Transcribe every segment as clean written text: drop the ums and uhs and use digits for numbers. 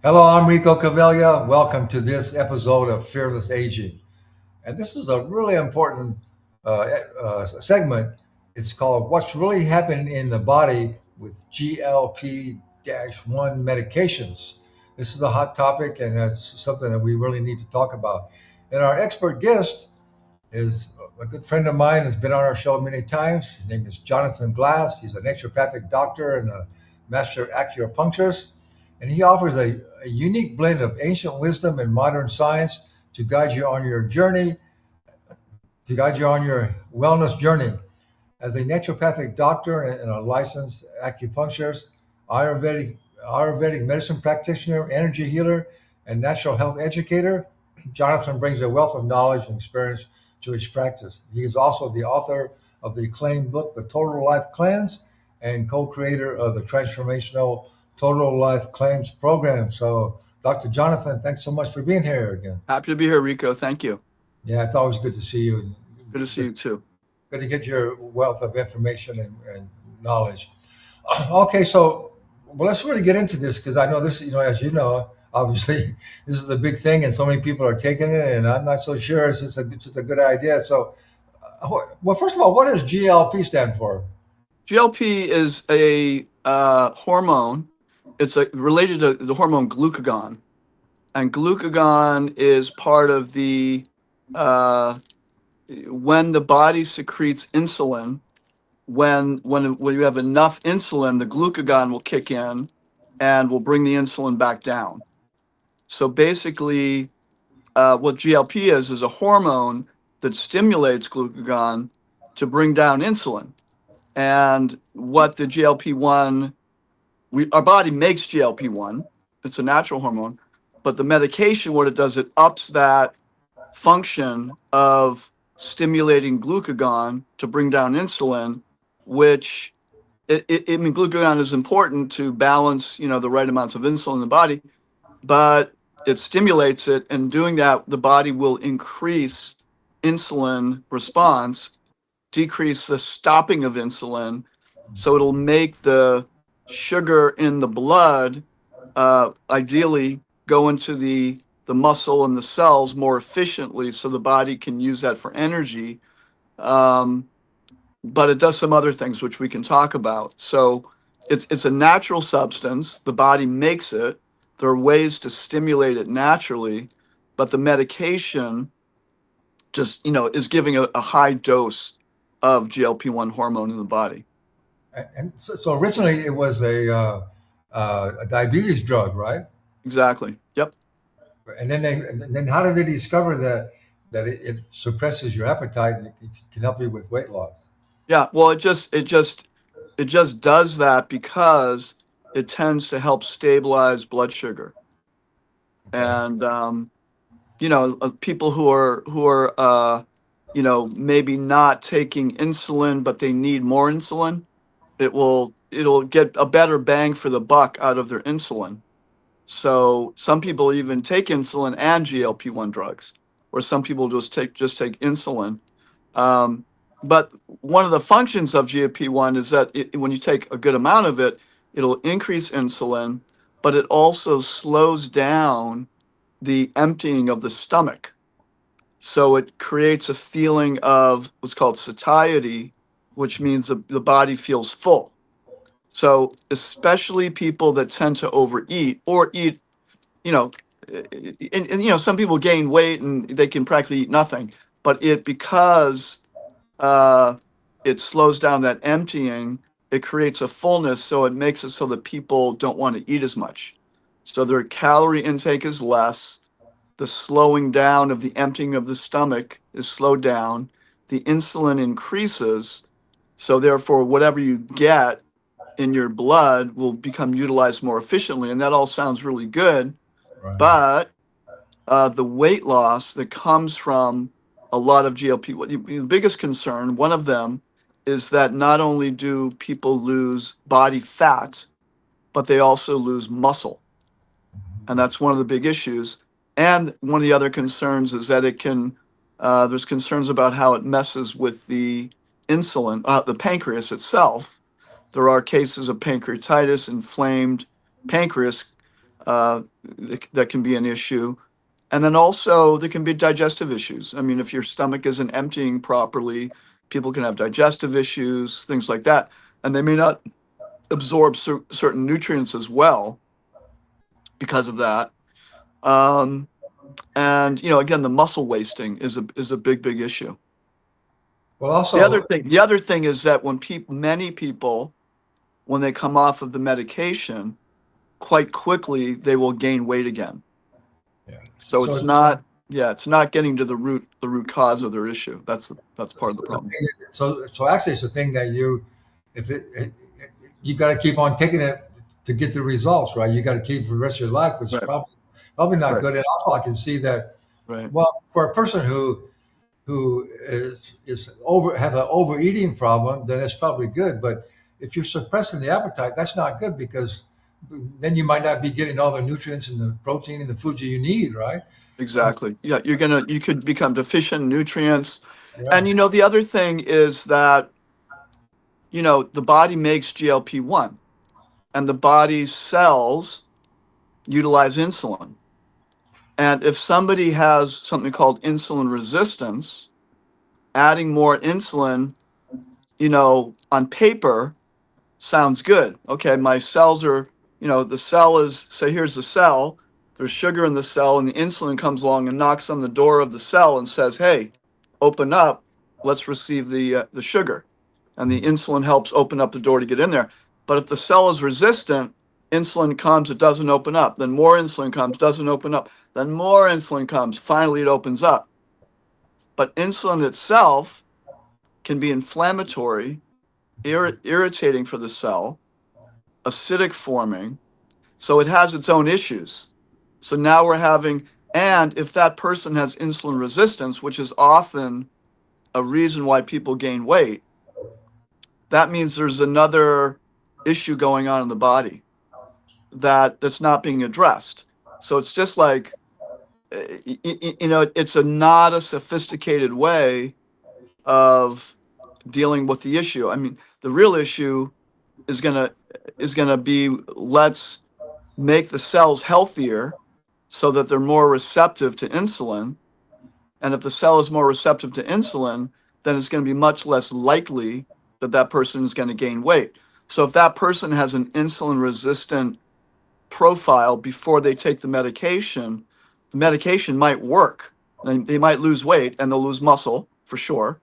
Hello, I'm Rico Cavella. Welcome to this episode of Fearless Aging. And this is a really important segment. It's called What's Really Happening in the Body with GLP-1 Medications. This is a hot topic, and it's something that we really need to talk about. And our expert guest is a good friend of mine, has been on our show many times. His name is Jonathan Glass. He's a naturopathic doctor and a master acupuncturist, and he offers a unique blend of ancient wisdom and modern science to guide you on your journey, to guide you on your wellness journey. As a naturopathic doctor and a licensed acupuncturist, Ayurvedic, Ayurvedic medicine practitioner, energy healer, and natural health educator, Jonathan brings a wealth of knowledge and experience to his practice. He is also the author of the acclaimed book, The Total Life Cleanse, and co creator of the transformational Total Life Cleanse program. So, Dr. Jonathan, thanks so much for being here again. Happy to be here, Rico. Thank you. Yeah, it's always good to see you. Good to see you too. Good to get your wealth of information and knowledge. Okay, so well, let's really get into this because I know this. As you know, obviously, this is a big thing, and so many people are taking it, and I'm not so sure it's a good idea. So, well, first of all, what does GLP stand for? GLP is a hormone. It's related to the hormone glucagon, and glucagon is part of the uh, when the body secretes insulin. When you have enough insulin, the glucagon will kick in and will bring the insulin back down. So basically, what GLP is a hormone that stimulates glucagon to bring down insulin. And what the GLP-1, our body makes GLP-1, it's a natural hormone, but the medication, what it does, it ups that function of stimulating glucagon to bring down insulin, which I mean, glucagon is important to balance, the right amounts of insulin in the body, but it stimulates it, and doing that, the body will increase insulin response, decrease the stopping of insulin, so it'll make the sugar in the blood ideally go into the muscle and the cells more efficiently, so the body can use that for energy. Um, but it does some other things which we can talk about. So it's a natural substance. The body makes it. There are ways to stimulate it naturally, but the medication just is giving a high dose of GLP-1 hormone in the body. And so originally, it was a diabetes drug, right? Exactly. Yep. And then how did they discover that it suppresses your appetite and it can help you with weight loss? Yeah. Well, it just does that because it tends to help stabilize blood sugar. Okay. And people who are maybe not taking insulin, but they need more insulin, it'll get a better bang for the buck out of their insulin. So some people even take insulin and GLP-1 drugs, or some people just take insulin. Um, but one of the functions of GLP-1 is that when you take a good amount of it, it'll increase insulin, but it also slows down the emptying of the stomach. So it creates a feeling of what's called satiety, which means the body feels full. So especially people that tend to overeat or eat, you know, and some people gain weight and they can practically eat nothing, but because uh, it slows down that emptying, it creates a fullness. So it makes it so that people don't want to eat as much. So their calorie intake is less. The slowing down of the emptying of the stomach is slowed down. The insulin increases. So therefore, whatever you get in your blood will become utilized more efficiently. And that all sounds really good. Right. But the weight loss that comes from a lot of GLP, the biggest concern, one of them, is that not only do people lose body fat, but they also lose muscle. And that's one of the big issues. And one of the other concerns is that there's concerns about how it messes with the insulin, the pancreas itself. There are cases of pancreatitis, inflamed pancreas, that can be an issue. And then also there can be digestive issues. I mean, if your stomach isn't emptying properly, people can have digestive issues, things like that. And they may not absorb certain nutrients as well because of that. Um, and again, the muscle wasting is a big issue. Well, also, The other thing is that many people, when they come off of the medication, quite quickly they will gain weight again. yeah. So So it's not getting to the root cause of their issue. That's part of the problem. so actually, it's a thing that if you got to keep on taking it to get the results, right? You got to keep for the rest of your life, which is Right, probably not right, good. And also, I can see that. right. Well, for a person who is over have an overeating problem, then it's probably good. But if you're suppressing the appetite, that's not good because then you might not be getting all the nutrients and the protein and the foods you need, right? Um, Exactly. Yeah, you could become deficient in nutrients. And yeah. the other thing is that, the body makes GLP-1 and the body's cells utilize insulin. And if somebody has something called insulin resistance, adding more insulin, on paper sounds good. Okay, my cells are, the cell is, say, here's the cell, there's sugar in the cell, and the insulin comes along and knocks on the door of the cell and says, hey, open up, let's receive the sugar. And the insulin helps open up the door to get in there. But if the cell is resistant, insulin comes, it doesn't open up. Then more insulin comes, doesn't open up. Then more insulin comes, finally it opens up. But insulin itself can be inflammatory, irritating for the cell, acidic forming. So it has its own issues. So now we're having, and if that person has insulin resistance, which is often a reason why people gain weight, that means there's another issue going on in the body that's not being addressed. So it's just like, it's not a sophisticated way of dealing with the issue. I mean, the real issue is gonna be, let's make the cells healthier so that they're more receptive to insulin. And if the cell is more receptive to insulin, then it's going to be much less likely that that person is going to gain weight. So if that person has an insulin resistant profile before they take the medication might work. They might lose weight and they'll lose muscle for sure.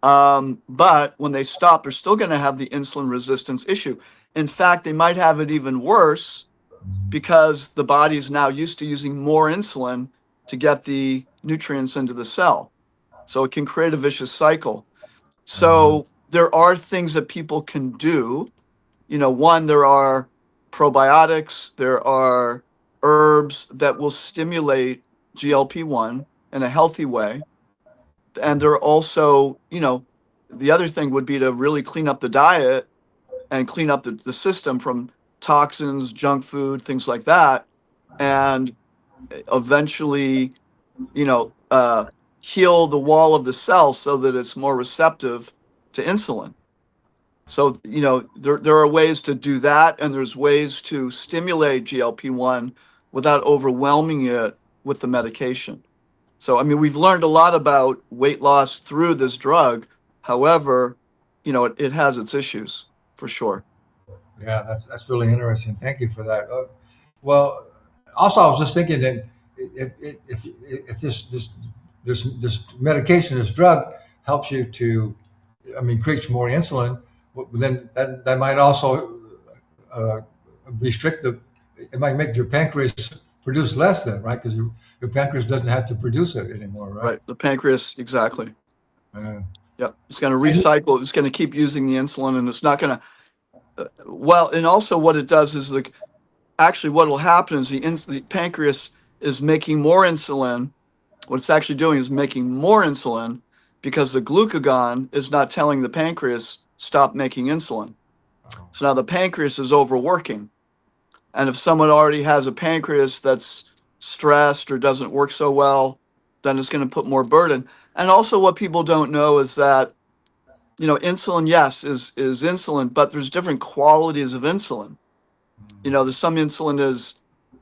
But when they stop, they're still going to have the insulin resistance issue. In fact, they might have it even worse because the body is now used to using more insulin to get the nutrients into the cell. So it can create a vicious cycle. So there are things that people can do. One, there are probiotics, there are herbs that will stimulate GLP-1 in a healthy way. And there are also, the other thing would be to really clean up the diet and clean up the system from toxins, junk food, things like that, and eventually, you know, uh, heal the wall of the cell so that it's more receptive to insulin. So, there are ways to do that, and there's ways to stimulate GLP-1 without overwhelming it with the medication. So, I mean, we've learned a lot about weight loss through this drug. However, it has its issues for sure. Yeah, that's really interesting. Thank you for that. Well, also, I was just thinking that if this medication, this drug, helps you to, I mean, creates more insulin, then that might also uh, restrict the. It might make your pancreas produce less, then, right? Because your pancreas doesn't have to produce it anymore, right? Right. The pancreas, exactly. Uh, Yep. It's going to and recycle. It's going to keep using the insulin, and it's not going to. Well, and also what it does is actually what will happen is the pancreas is making more insulin. What it's actually doing is making more insulin because the glucagon is not telling the pancreas stop making insulin. So now the pancreas is overworking. And if someone already has a pancreas that's stressed or doesn't work so well, then it's going to put more burden. And also what people don't know is that, insulin, yes, is insulin, but there's different qualities of insulin. There's some insulin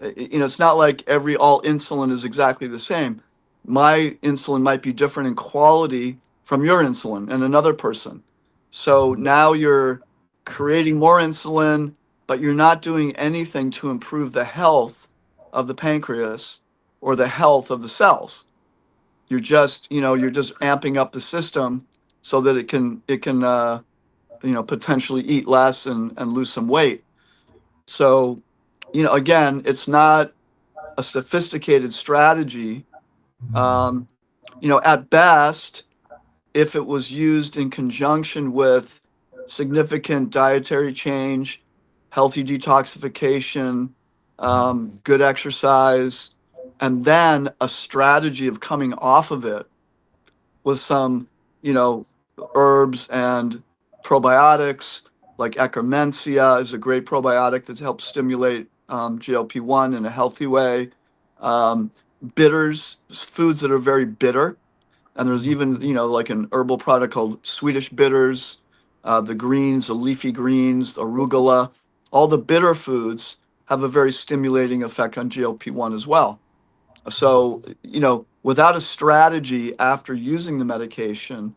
it's not like all insulin is exactly the same. My insulin might be different in quality from your insulin and another person. So now you're creating more insulin, but you're not doing anything to improve the health of the pancreas or the health of the cells. You're just amping up the system so that it can potentially eat less and lose some weight. So, again, it's not a sophisticated strategy. Um, at best, if it was used in conjunction with significant dietary change, healthy detoxification, good exercise, and then a strategy of coming off of it with some, you know, herbs and probiotics, like Akkermansia is a great probiotic that helps stimulate GLP-1 in a healthy way. Um, Bitters, foods that are very bitter. And there's even, like an herbal product called Swedish bitters, the greens, the leafy greens, the arugula. All the bitter foods have a very stimulating effect on GLP-1 as well. So, without a strategy after using the medication,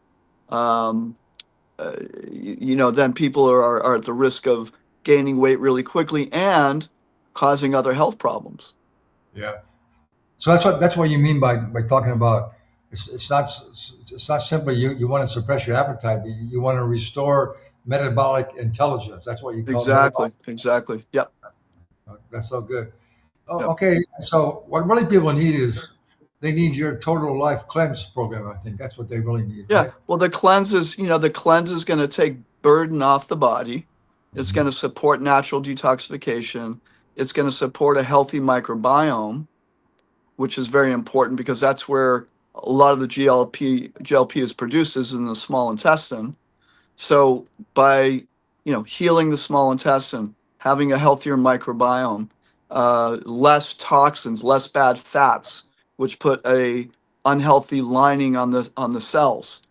um, then people are at the risk of gaining weight really quickly and causing other health problems. Yeah. So that's what you mean by talking about it's not simply you want to suppress your appetite, but you want to restore metabolic intelligence. That's what you call metabolic. Exactly. Yep. That's so good. Oh, Yep. okay. So what really people need is they need your total life cleanse program. I think that's what they really need, Yeah. right? Well, the cleanse is going to take burden off the body. It's Mhm. going to support natural detoxification. It's going to support a healthy microbiome, which is very important because that's where a lot of the GLP is produced, is in the small intestine. So by healing the small intestine, having a healthier microbiome, less toxins, less bad fats, which put a unhealthy lining on the cells.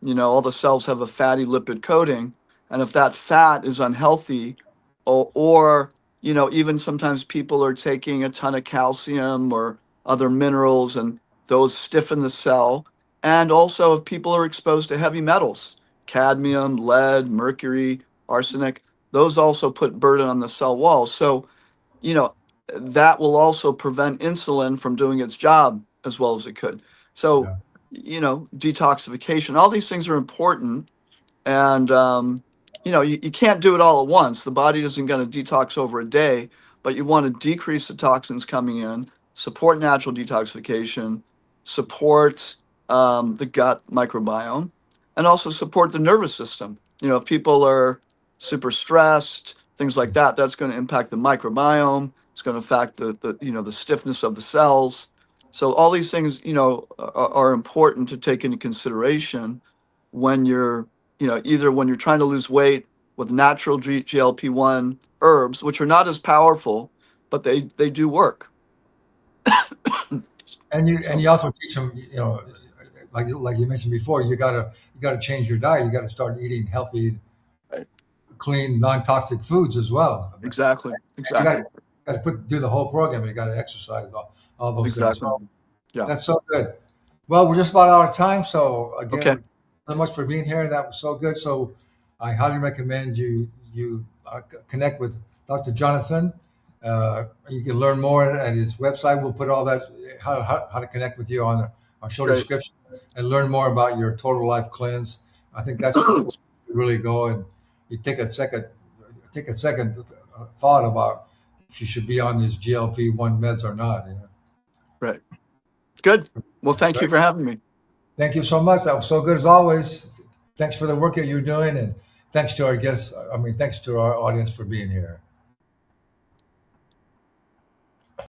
All the cells have a fatty lipid coating, and if that fat is unhealthy, or even sometimes people are taking a ton of calcium or other minerals, and those stiffen the cell. And also, if people are exposed to heavy metals, cadmium, lead, mercury, arsenic, those also put burden on the cell walls. So, you know, that will also prevent insulin from doing its job as well as it could. So, Yeah. detoxification, all these things are important. And, you can't do it all at once. The body isn't going to detox over a day, but you want to decrease the toxins coming in, support natural detoxification, support the gut microbiome, and also support the nervous system. If people are super stressed, things like that, that's going to impact the microbiome. It's going to affect the stiffness of the cells. So all these things, are important to take into consideration when you're either when you're trying to lose weight with natural GLP-1 herbs, which are not as powerful, but they do work. And you So also teach them, like you mentioned before, you gotta change your diet. You got to start eating healthy, right. clean, non-toxic foods as well. Exactly. You got Exactly. to do the whole program. You got to exercise all those things. Exactly. So Yeah. that's so good. Well, we're just about out of time. So Okay. again, so much for being here. That was so good. So I highly recommend you connect with Dr. Jonathan. You can learn more at his website. We'll put all that how to connect with you on our show Great. description and learn more about your total life cleanse. I think that's where you really go, and you take a second thought about if you should be on these GLP-1 meds or not. Right. Good. Well, thank you Right. for having me. Thank you so much. That was so good as always. Thanks for the work that you're doing, and thanks to our guests. I mean, thanks to our audience for being here.